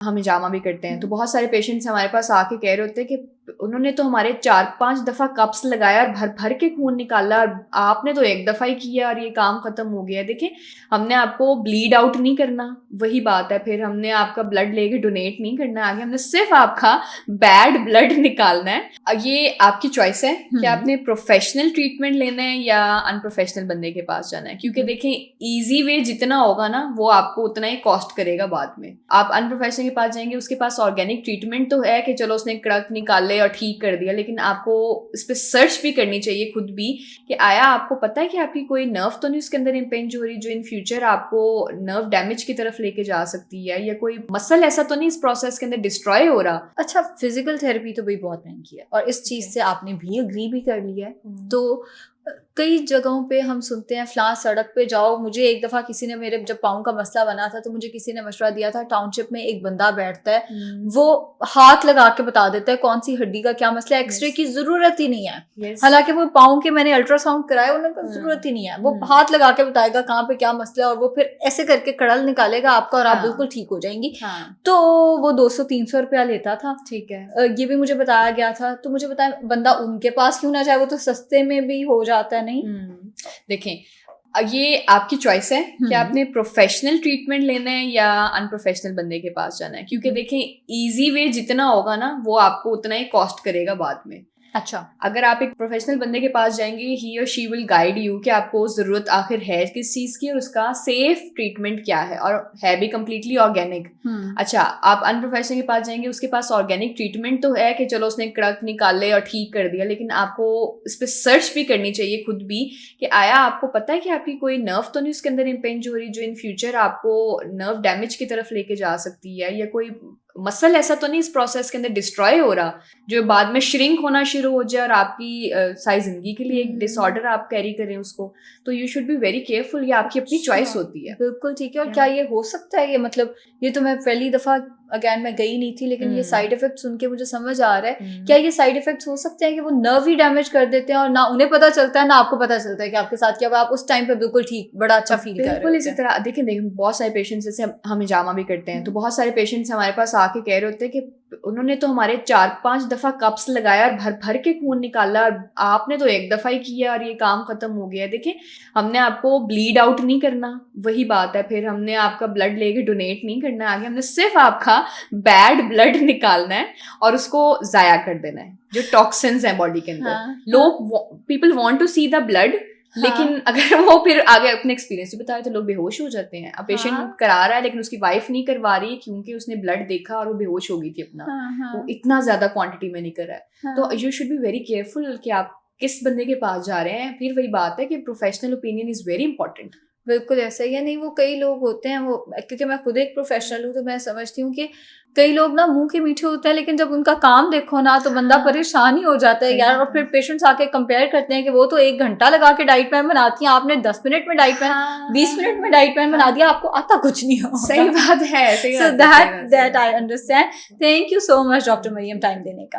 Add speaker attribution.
Speaker 1: हम हिजामा भी करते हैं, तो बहुत सारे पेशेंट्स हमारे पास आके कह रहे होते हैं कि उन्होंने तो हमारे 4-5 दफा कप्स लगाया और भर भर के खून निकाला और आपने तो एक दफा ही किया और ये काम खत्म हो गया। देखिए, हमने आपको ब्लीड आउट नहीं करना, वही बात है, फिर हमने आपका ब्लड लेके डोनेट नहीं करना आगे, हमने सिर्फ आपका बैड ब्लड निकालना है। ये आपकी चॉइस है कि आपने प्रोफेशनल ट्रीटमेंट लेना है या अनप्रोफेशनल बंदे के पास जाना है, क्योंकि देखें इजी वे जितना होगा ना वो आपको उतना ही कॉस्ट करेगा बाद में। आप अनप्रोफेशनल के पास जाएंगे, उसके पास ऑर्गेनिक ट्रीटमेंट तो है कि चलो उसने कड़क निकाले और ठीक कर दिया, लेकिन आपको इस पर सर्च भी करनी चाहिए खुद भी कि आया आपको पता है कि आपकी कोई नर्व तो नहीं उसके अंदर इम्पेंज हो रही जो इन फ्यूचर आपको नर्व डैमेज की तरफ लेके जा सकती है, या कोई मसल ऐसा तो नहीं इस प्रोसेस के अंदर डिस्ट्रॉय हो रहा।
Speaker 2: अच्छा, फिजिकल थेरेपी तो भी बहुत महंगी है और इस चीज से आपने भी अग्री भी कर लिया है। तो कई जगहों पे हम सुनते हैं फलां सड़क पे जाओ। मुझे एक दफा किसी ने, मेरे जब पाँव का मसला बना था तो मुझे किसी ने मशवरा दिया था, टाउनशिप में एक बंदा बैठता है, वो हाथ लगा के बता देता है कौन सी हड्डी का क्या मसला है, एक्सरे की जरूरत ही नहीं है। हालांकि वो पाँव के मैंने अल्ट्रासाउंड कराया, उन्होंने जरूरत ही नहीं है, वो हाथ लगा के बताएगा कहाँ पे क्या मसला है और वो फिर ऐसे करके कड़ल निकालेगा आपका और आप बिल्कुल ठीक हो जाएंगी। तो वो 200-300 रुपया लेता था।
Speaker 1: ठीक है,
Speaker 2: ये भी मुझे बताया गया था। तो मुझे बताया बंदा उनके पास क्यों ना जाए, वो तो सस्ते में भी हो जाता है। नहीं
Speaker 1: देखें, ये आपकी चॉइस है कि आपने प्रोफेशनल ट्रीटमेंट लेना है या अनप्रोफेशनल बंदे के पास जाना है, क्योंकि देखें इजी वे जितना होगा ना वो आपको उतना ही कॉस्ट करेगा बाद में।
Speaker 2: अच्छा,
Speaker 1: अगर आप एक प्रोफेशनल बंदे के पास जाएंगे, ही और शी विल गाइड यू कि आपको जरूरत आखिर है किस चीज की और उसका सेफ ट्रीटमेंट क्या है, और है भी कम्प्लीटली ऑर्गेनिक। अच्छा, आप अनप्रोफेशनल के पास जाएंगे, उसके पास ऑर्गेनिक ट्रीटमेंट तो है कि चलो उसने कड़क निकाले और ठीक कर दिया, लेकिन आपको इस पर सर्च भी करनी चाहिए खुद भी कि आया आपको पता है कि आपकी कोई नर्व तो नहीं उसके अंदर इम्पेंज हो रही जो इन फ्यूचर आपको नर्व डैमेज की तरफ लेके जा सकती है, या कोई मसल ऐसा तो नहीं इस प्रोसेस के अंदर डिस्ट्रॉय हो रहा जो बाद में श्रिंक होना शुरू हो जाए और आपकी सारी जिंदगी के लिए एक डिसऑर्डर आप कैरी करें उसको। तो you should be very careful, ये आपकी अपनी चॉइस होती है।
Speaker 2: बिल्कुल ठीक है। और क्या ये हो सकता है, ये मतलब ये तो मैं पहली दफा अगेन मैं गई नहीं थी, लेकिन ये साइड इफेक्ट सुन के मुझे समझ आ रहा है। क्या ये साइड इफेक्ट्स हो सकते हैं कि वो नर्व ही डैमेज कर देते हैं और ना उन्हें पता चलता है ना आपको पता चलता है कि आपके साथ क्या, आप उस टाइम पे बिल्कुल ठीक बड़ा अच्छा फील कर रहे हैं।
Speaker 1: बिल्कुल इसी तरह देखें बहुत सारे पेशेंट्स, जैसे हम हिजामा भी करते हैं, तो बहुत सारे पेशेंट्स हमारे पास आके कह रहे होते हैं कि उन्होंने तो हमारे 4-5 दफा कप्स लगाया और भर भर के खून निकाला और आपने तो एक दफा ही किया और ये काम खत्म हो गया। देखिए, हमने आपको ब्लीड आउट नहीं करना, वही बात है, फिर हमने आपका ब्लड लेके डोनेट नहीं करना आगे, हमने सिर्फ आपका बैड ब्लड निकालना है और उसको जाया कर देना है जो टॉक्सिन्स हैं बॉडी के अंदर। लोग people want to see the blood, लेकिन अगर वो फिर आगे अपने एक्सपीरियंस भी बताए तो लोग बेहोश हो जाते हैं। अब पेशेंट करा रहा है लेकिन उसकी वाइफ नहीं करवा रही क्योंकि उसने ब्लड देखा और वो बेहोश हो गई थी अपना, वो इतना ज्यादा क्वांटिटी में नहीं कर रहा है। तो you should be very careful कि आप किस बंदे के पास जा रहे हैं। फिर वही बात है कि professional opinion is very important.
Speaker 2: बिल्कुल ऐसा ही है। नहीं, वो कई लोग होते हैं, वो क्योंकि मैं खुद एक प्रोफेशनल हूँ तो मैं समझती हूँ कि कई लोग ना मुंह के मीठे होते हैं लेकिन जब उनका काम देखो ना तो बंदा परेशान ही हो जाता है यार। और फिर पेशेंट्स आके कंपेयर करते हैं कि वो तो 1 घंटा लगा के डाइट प्लान बनाती हैं, आपने 10 मिनट में डाइट प्लान 20 मिनट में डाइट प्लान बना दिया, आपको आता कुछ नहीं हो।
Speaker 1: सही बात है।
Speaker 2: So that I understand. Thank you so much doctor Mariam time देने का।